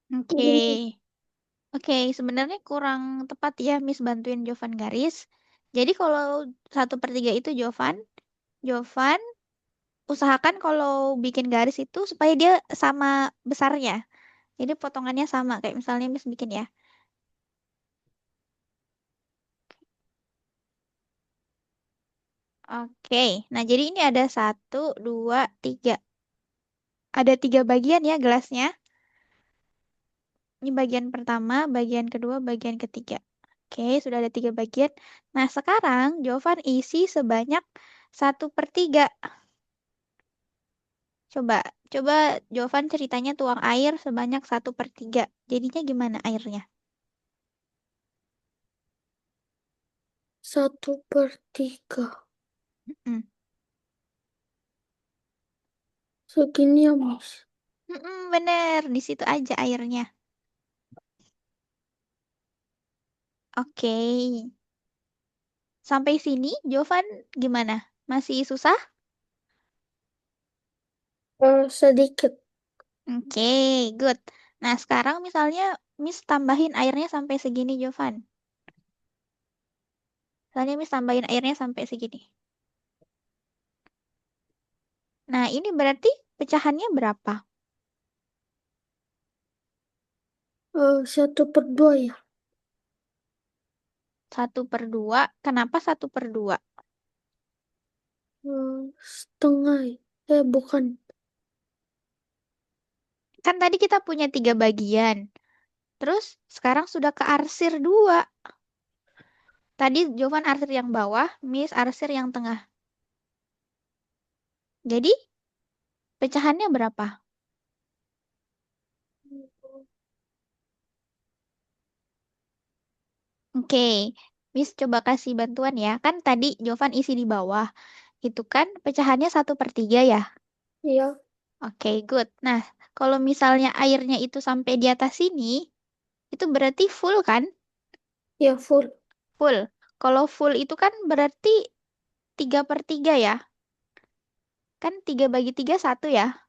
Oke. Gini. Oke, sebenarnya kurang tepat ya Miss bantuin Jovan garis. Jadi kalau 1/3 itu Jovan usahakan kalau bikin garis itu supaya dia sama besarnya. Jadi potongannya sama kayak misalnya Miss bikin ya. Oke, nah jadi ini ada 1, 2, 3. Ada 3 bagian ya gelasnya. Ini bagian pertama, bagian kedua, bagian ketiga. Oke, sudah ada 3 bagian. Nah, sekarang Jovan isi sebanyak 1/3. Coba, coba Jovan ceritanya tuang air sebanyak 1/3. Jadinya gimana airnya? 1/3. Mm-mm. Segini ya, Mas. Bener, di situ aja airnya. Oke, sampai sini Jovan gimana? Masih susah? Sedikit. Oke, good. Nah, sekarang misalnya Miss tambahin airnya sampai segini, Jovan. Misalnya Miss tambahin airnya sampai segini. Nah, ini berarti pecahannya berapa? 1/2 ya. 1/2. Kenapa 1/2? Setengah ya. Bukan. Kan tadi kita punya 3 bagian. Terus sekarang sudah ke arsir 2. Tadi Jovan arsir yang bawah, Miss arsir yang tengah. Jadi pecahannya berapa? Oke, Miss coba kasih bantuan ya. Kan tadi Jovan isi di bawah. Itu kan pecahannya 1/3 ya? Ya, Oke, good. Nah, kalau misalnya airnya itu sampai di atas sini, itu berarti full kan? ya full. Full. Kalau full itu kan berarti 3/3 ya? Kan 3 bagi 3 1 ya?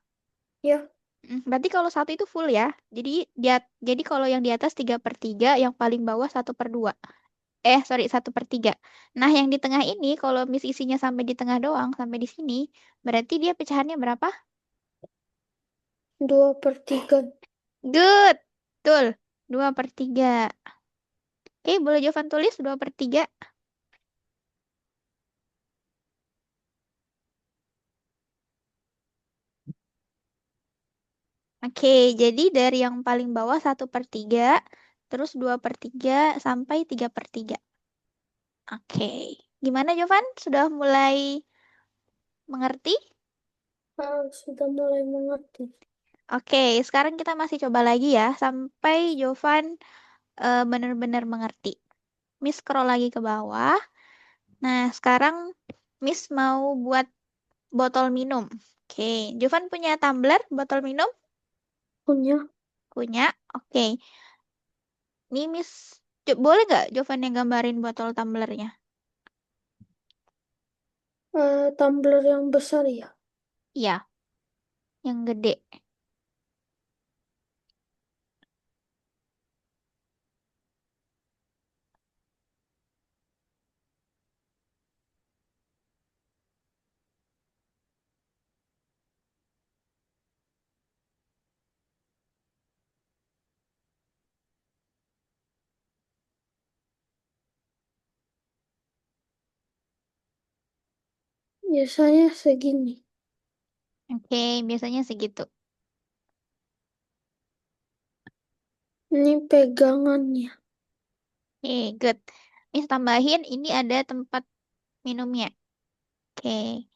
Ya, Berarti kalau satu itu full ya. Jadi kalau yang di atas 3/3, yang paling bawah 1/2. Sorry, 1/3. Nah, yang di tengah ini kalau Miss isinya sampai di tengah doang, sampai di sini, berarti dia pecahannya berapa? 2/3. Good. Betul. 2/3. Oke, boleh Jovan tulis 2/3. Oke, jadi dari yang paling bawah 1/3, terus 2/3 sampai 3/3. Oke. Gimana Jovan? Sudah mulai mengerti? Sudah mulai mengerti. Oke, sekarang kita masih coba lagi ya, sampai Jovan benar-benar mengerti. Miss scroll lagi ke bawah. Nah, sekarang Miss mau buat botol minum. Oke, Jovan punya tumbler botol minum? Punya Punya. Oke, ini Miss, boleh nggak Jovan yang gambarin botol tumblernya? tumbler yang besar ya. Iya, yang gede. Biasanya segini. Oke, biasanya segitu. Ini pegangannya. Oke, good. Miss tambahin, ini ada tempat minumnya. Oke.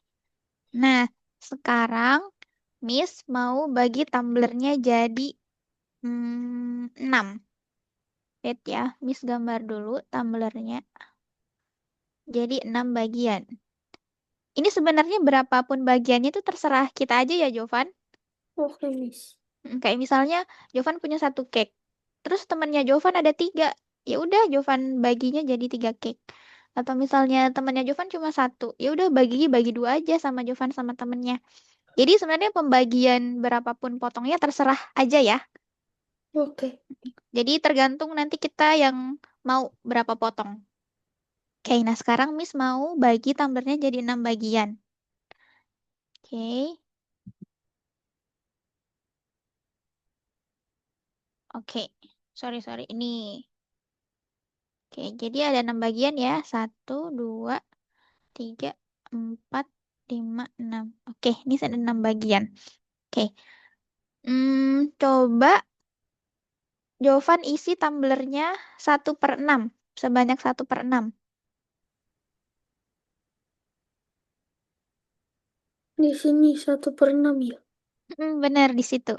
Nah, sekarang Miss mau bagi tumblernya jadi 6. Lihat ya, Miss gambar dulu tumblernya. Jadi 6 bagian. Ini sebenarnya berapapun bagiannya itu terserah kita aja ya, Jovan. Oke, Miss. Kayak misalnya Jovan punya satu cake. Terus temannya Jovan ada 3. Ya udah, Jovan baginya jadi 3 cake. Atau misalnya temannya Jovan cuma satu. Ya udah bagi 2 aja sama Jovan sama temennya. Jadi sebenarnya pembagian berapapun potongnya terserah aja ya. Oke. Jadi tergantung nanti kita yang mau berapa potong. Oke, nah sekarang Miss mau bagi tumblernya jadi 6 bagian. Oke, oke. Sorry, sorry. Ini. Oke, jadi ada 6 bagian ya. 1, 2, 3, 4, 5, 6. Oke, ini ada 6 bagian. Oke. Coba Jovan isi tumblernya 1/6. Sebanyak 1/6. Di sini 1/6 ya. Benar di situ.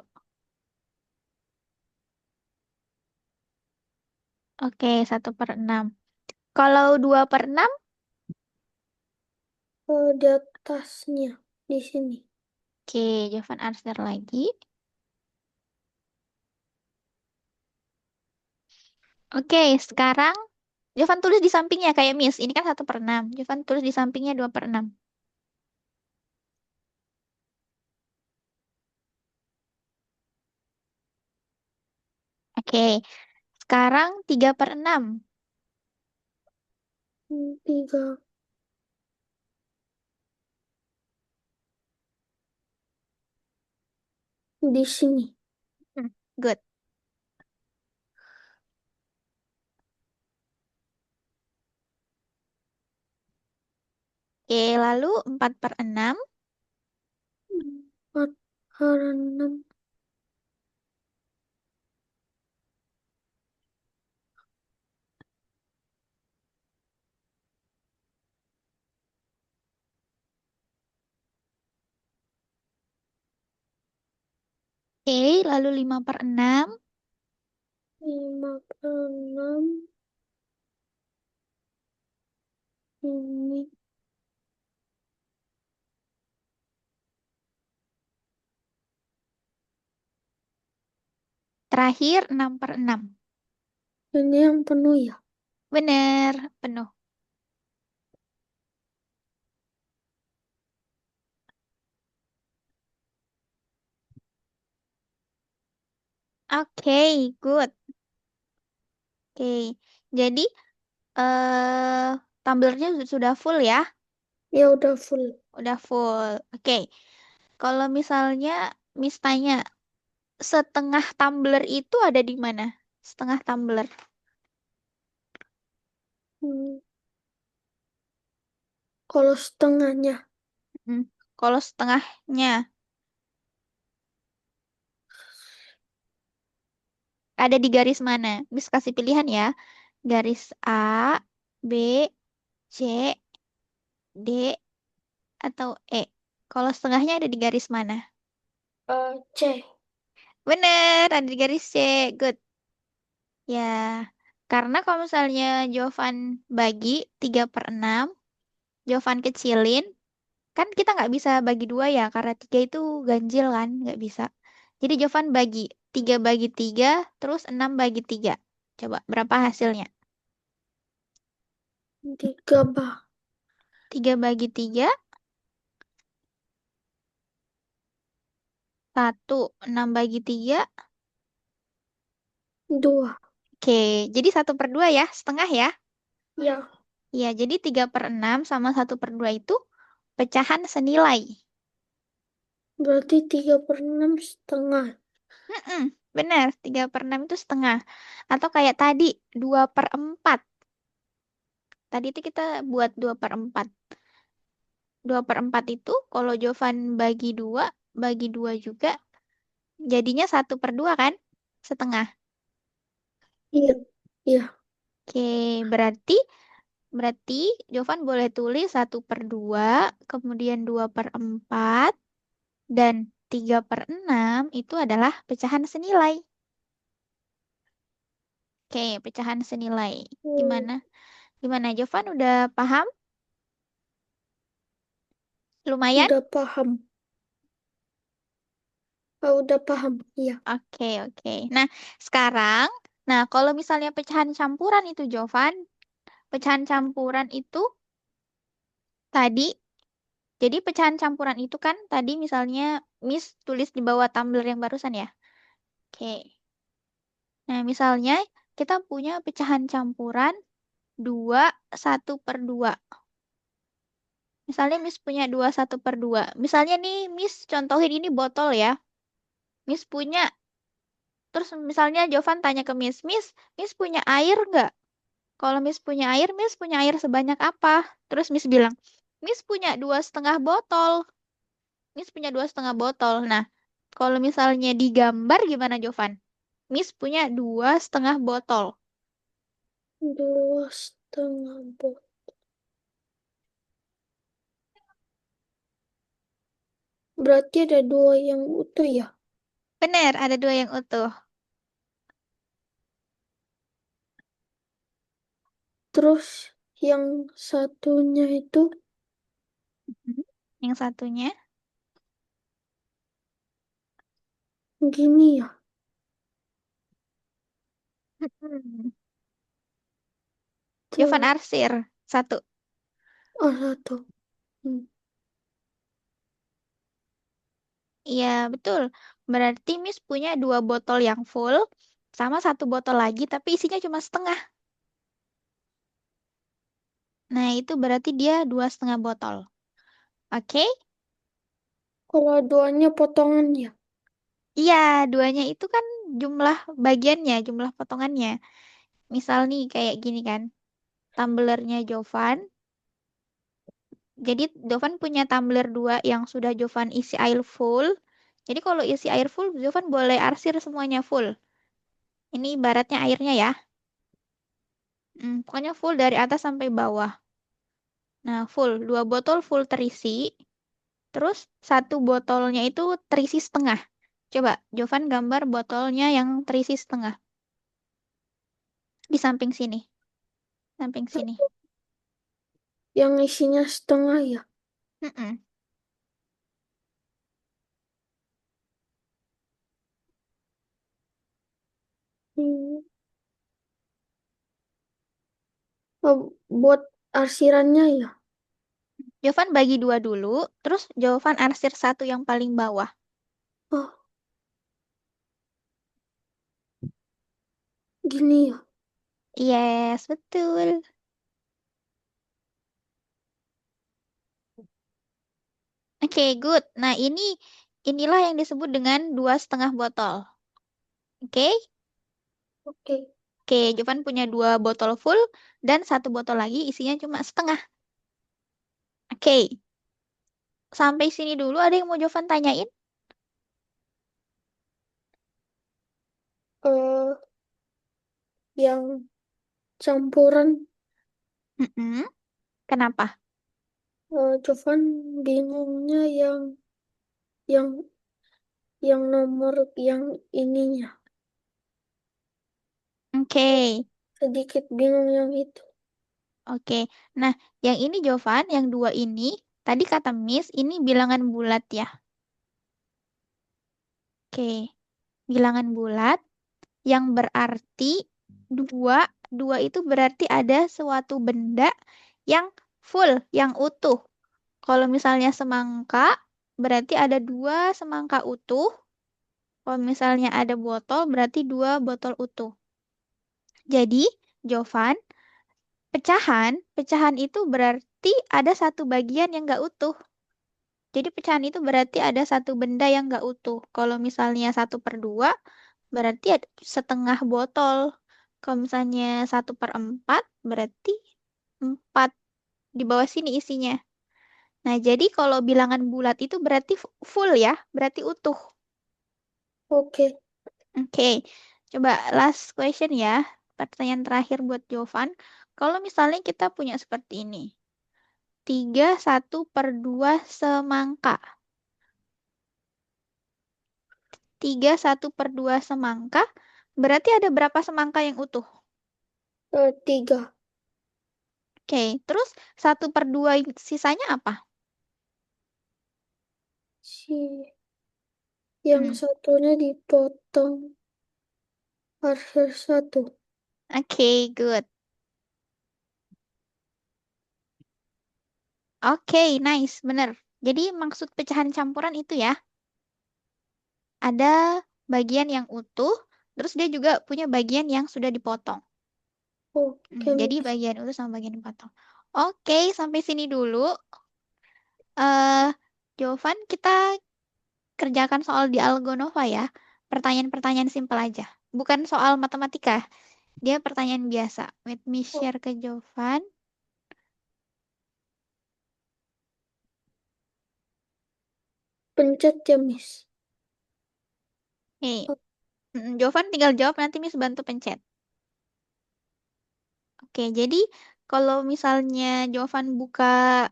Oke, 1/6. Kalau 2/6, Di atasnya. Di sini. oke, Jovan Arsner lagi. Oke, sekarang Jovan tulis di sampingnya kayak Miss. Ini kan 1/6. Jovan tulis di sampingnya 2/6. Oke, sekarang 3/6. 3 di sini. Good. Oke, lalu 4/6. 4/6. Oke, lalu 5/6. 5/6. Ini. Terakhir 6/6. Ini yang penuh ya. Bener, penuh. Oke, good. Oke, jadi tumblernya sudah full ya? Ya udah full. Udah full. Oke, kalau misalnya Miss tanya, setengah tumbler itu ada di mana? Setengah tumbler. Hmm. Kalau setengahnya Hmm. Kalau setengahnya ada di garis mana? Miss kasih pilihan ya. Garis A, B, C, D, atau E. Kalau setengahnya ada di garis mana? C. Bener, ada di garis C. Good. Ya, karena kalau misalnya Jovan bagi 3/6, Jovan kecilin, kan kita nggak bisa bagi dua ya, karena tiga itu ganjil kan, nggak bisa. Jadi Jovan bagi 3/3, terus 6/3. Coba, berapa hasilnya? 3/2. 3/3, 1, 6/3. Oke, jadi 1/2 ya, setengah ya. Ya, Iya, jadi 3/6 sama 1/2 itu pecahan senilai. berarti 3/6 setengah. Mm-mm, benar, 3/6 itu setengah. Atau kayak tadi, 2/4. Tadi itu kita buat 2/4. 2/4 itu kalau Jovan bagi dua juga, jadinya 1/2 kan? Setengah. Iya, iya. Oke, berarti berarti Jovan boleh tulis 1/2, kemudian 2/4, dan 3/6 itu adalah pecahan senilai. Oke, pecahan senilai. Hmm, Gimana? Gimana, Jovan udah paham? Lumayan? udah paham. Udah paham. Iya. Oke, oke. Nah, sekarang, nah kalau misalnya pecahan campuran itu, Jovan, pecahan campuran itu tadi, jadi pecahan campuran itu kan tadi misalnya Miss tulis di bawah tumbler yang barusan ya. Oke. Nah, misalnya kita punya pecahan campuran 2/1/2. Misalnya Miss punya 2/1/2. Misalnya nih, Miss contohin ini botol ya. Miss punya, terus misalnya Jovan tanya ke Miss, Miss punya air nggak? Kalau Miss punya air, Miss punya air sebanyak apa? Terus Miss bilang, Miss punya 2,5 botol. Miss punya 2,5 botol. Nah, kalau misalnya digambar gimana, Jovan? Miss punya 2,5 botol. 2,5 botol. Berarti ada dua yang utuh ya. Bener, ada dua yang utuh. Terus yang satunya itu Mhm. Yang satunya, gini ya. mhm. Jovan Tuh. Arsir, satu. Oh, satu. Hmm. Iya, betul. Berarti Miss punya 2 botol yang full, sama 1 botol lagi, tapi isinya cuma setengah. Nah, itu berarti dia 2,5 botol. Oke? Kalau duanya potongan ya. Iya, duanya itu kan jumlah bagiannya, jumlah potongannya. Misal nih kayak gini kan, tumblernya Jovan, Jadi Jovan punya tumbler dua yang sudah Jovan isi air full. Jadi kalau isi air full, Jovan boleh arsir semuanya full. Ini ibaratnya airnya ya. Pokoknya full dari atas sampai bawah. Nah, full. Dua botol full terisi. Terus satu botolnya itu terisi setengah. Coba Jovan gambar botolnya yang terisi setengah. Di samping sini. Samping sini. Yang isinya setengah ya. Mm-mm. Hmm. Oh, buat arsirannya ya. Jovan bagi dua dulu. Terus Jovan arsir satu yang paling bawah. Oh, gini ya. Yes, betul. Oke, good. Nah, inilah yang disebut dengan dua setengah botol. Oke? Oke. Oke, Jovan punya dua botol full dan satu botol lagi isinya cuma setengah. Oke, sampai sini dulu ada yang mau Jovan tanyain? eh yang campuran Mm-mm. Kenapa? Jovan bingungnya yang yang nomor yang ininya. Oke, Sedikit bingung yang itu. oke. Nah, yang ini Jovan, yang dua ini, tadi kata Miss, ini bilangan bulat ya. Oke, bilangan bulat yang berarti dua, dua itu berarti ada suatu benda yang full, yang utuh. Kalau misalnya semangka, berarti ada dua semangka utuh. Kalau misalnya ada botol, berarti dua botol utuh. Jadi, Jovan, pecahan itu berarti ada satu bagian yang nggak utuh. Jadi pecahan itu berarti ada satu benda yang nggak utuh. Kalau misalnya 1/2, berarti ada setengah botol. Kalau misalnya 1/4, berarti 4. Di bawah sini isinya. Nah, jadi kalau bilangan bulat itu berarti full ya, berarti utuh. Oke. Oke, coba last question ya. Pertanyaan terakhir buat Jovan. Kalau misalnya kita punya seperti ini. 3/1/2 semangka. 3/1/2 semangka. Berarti ada berapa semangka yang utuh? Tiga. Oke, terus 1/2 sisanya apa? Si yang Hmm, satunya dipotong parser satu. Oke, good. Oke, nice, bener. Jadi maksud pecahan campuran itu ya, ada bagian yang utuh, terus dia juga punya bagian yang sudah dipotong. Oke, Jadi Miss. bagian utuh sama bagian dipotong. Oke, sampai sini dulu. eh Jovan, kita kerjakan soal di Algonova ya. Pertanyaan-pertanyaan simpel aja. Bukan soal matematika. Dia pertanyaan biasa. Let me Oh, share ke Jovan. pencet ya, Miss. Nih, Jovan tinggal jawab nanti Miss bantu pencet. Oke, jadi kalau misalnya Jovan buka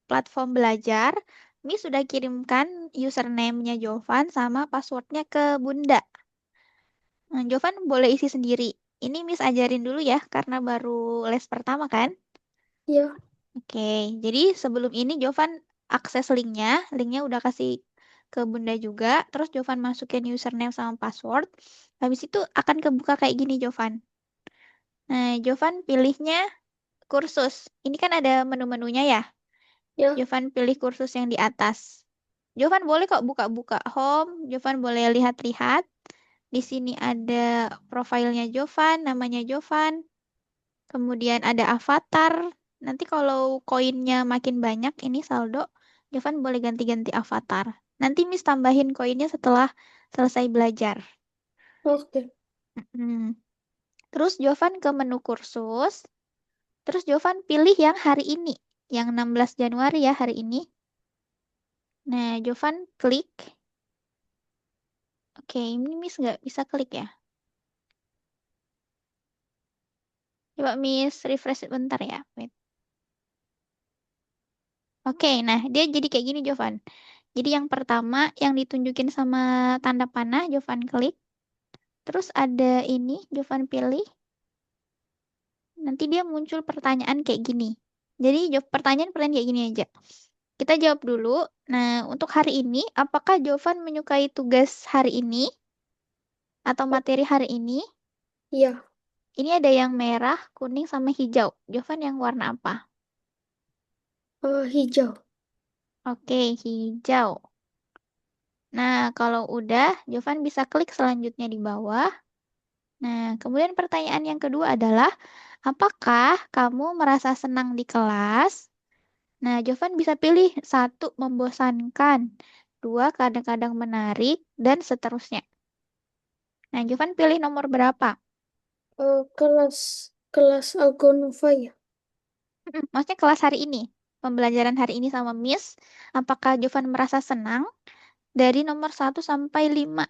platform belajar, Miss sudah kirimkan username-nya Jovan sama passwordnya ke Bunda. Jovan boleh isi sendiri. Ini Miss ajarin dulu ya, karena baru les pertama kan? Ya. Oke, jadi sebelum ini Jovan akses linknya. Linknya udah kasih ke Bunda juga. Terus Jovan masukin username sama password. Habis itu akan kebuka kayak gini Jovan. Nah, Jovan pilihnya kursus. Ini kan ada menu-menunya ya. Ya. Jovan pilih kursus yang di atas. Jovan boleh kok buka-buka home. Jovan boleh lihat-lihat. Di sini ada profilnya Jovan, namanya Jovan. Kemudian ada avatar. Nanti kalau koinnya makin banyak, ini saldo, Jovan boleh ganti-ganti avatar. Nanti Miss tambahin koinnya setelah selesai belajar. Oke. Mm. Terus Jovan ke menu kursus. Terus Jovan pilih yang hari ini. yang 16 Januari ya hari ini. Nah, Jovan klik. Oke, ini Miss nggak bisa klik ya. Coba Miss refresh bentar ya. Wait. Oke, nah dia jadi kayak gini Jovan. Jadi yang pertama yang ditunjukin sama tanda panah, Jovan klik. Terus ada ini, Jovan pilih. Nanti dia muncul pertanyaan kayak gini. Jadi jawab pertanyaan-pertanyaan kayak gini aja. Kita jawab dulu. Nah, untuk hari ini, apakah Jovan menyukai tugas hari ini atau Oh, materi hari ini? iya. Ini ada yang merah, kuning, sama hijau. Jovan yang warna apa? Hijau. Oke, hijau. Nah, kalau udah, Jovan bisa klik selanjutnya di bawah. Nah, kemudian pertanyaan yang kedua adalah, apakah kamu merasa senang di kelas? Nah, Jovan bisa pilih satu membosankan, dua kadang-kadang menarik, dan seterusnya. Nah, Jovan pilih nomor berapa? Kelas kelas Algonova ya. Maksudnya kelas hari ini, pembelajaran hari ini sama Miss. Apakah Jovan merasa senang? Dari nomor 1 sampai 5.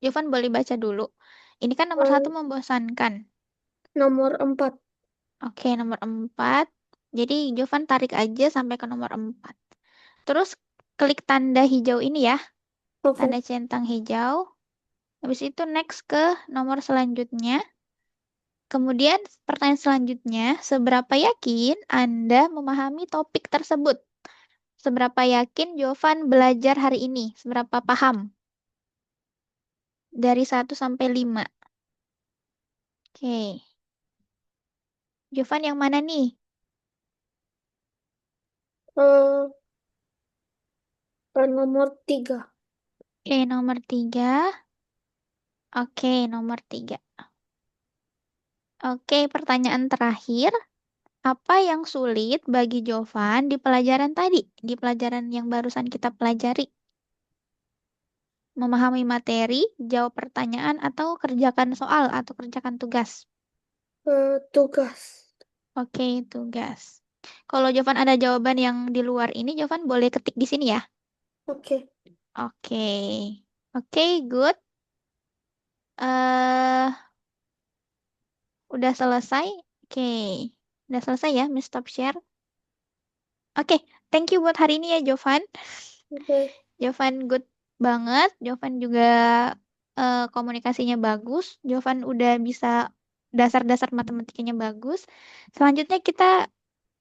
Jovan boleh baca dulu. Ini kan nomor Eh, 1 membosankan. nomor 4. Oke, nomor 4. Jadi Jovan tarik aja sampai ke nomor 4. Terus klik tanda hijau ini ya, Oke. tanda centang hijau. Habis itu next ke nomor selanjutnya. Kemudian pertanyaan selanjutnya, seberapa yakin Anda memahami topik tersebut? Seberapa yakin Jovan belajar hari ini? Seberapa paham? Dari 1 sampai 5. Oke. Jovan yang mana nih? Eh, nomor 3. Oke, nomor 3. Oke, nomor 3. Oke, pertanyaan terakhir. Apa yang sulit bagi Jovan di pelajaran tadi? Di pelajaran yang barusan kita pelajari? Memahami materi, jawab pertanyaan, atau kerjakan soal atau kerjakan tugas? Tugas. Oke, tugas. Kalau Jovan ada jawaban yang di luar ini, Jovan boleh ketik di sini ya. Oke. Oke. Oke, good. eh udah selesai. Oke. Udah selesai ya, Miss Stop Share. Oke, thank you buat hari ini ya, Jovan. Oke. Jovan good banget. Jovan juga komunikasinya bagus. Jovan udah bisa dasar-dasar matematikanya bagus. Selanjutnya kita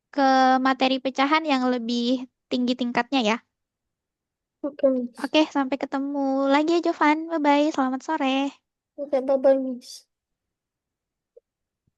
ke materi pecahan yang lebih tinggi tingkatnya ya. Oke, Miss. Oke, sampai ketemu lagi ya Jovan. Bye-bye, selamat sore. Oke, bye-bye, Miss.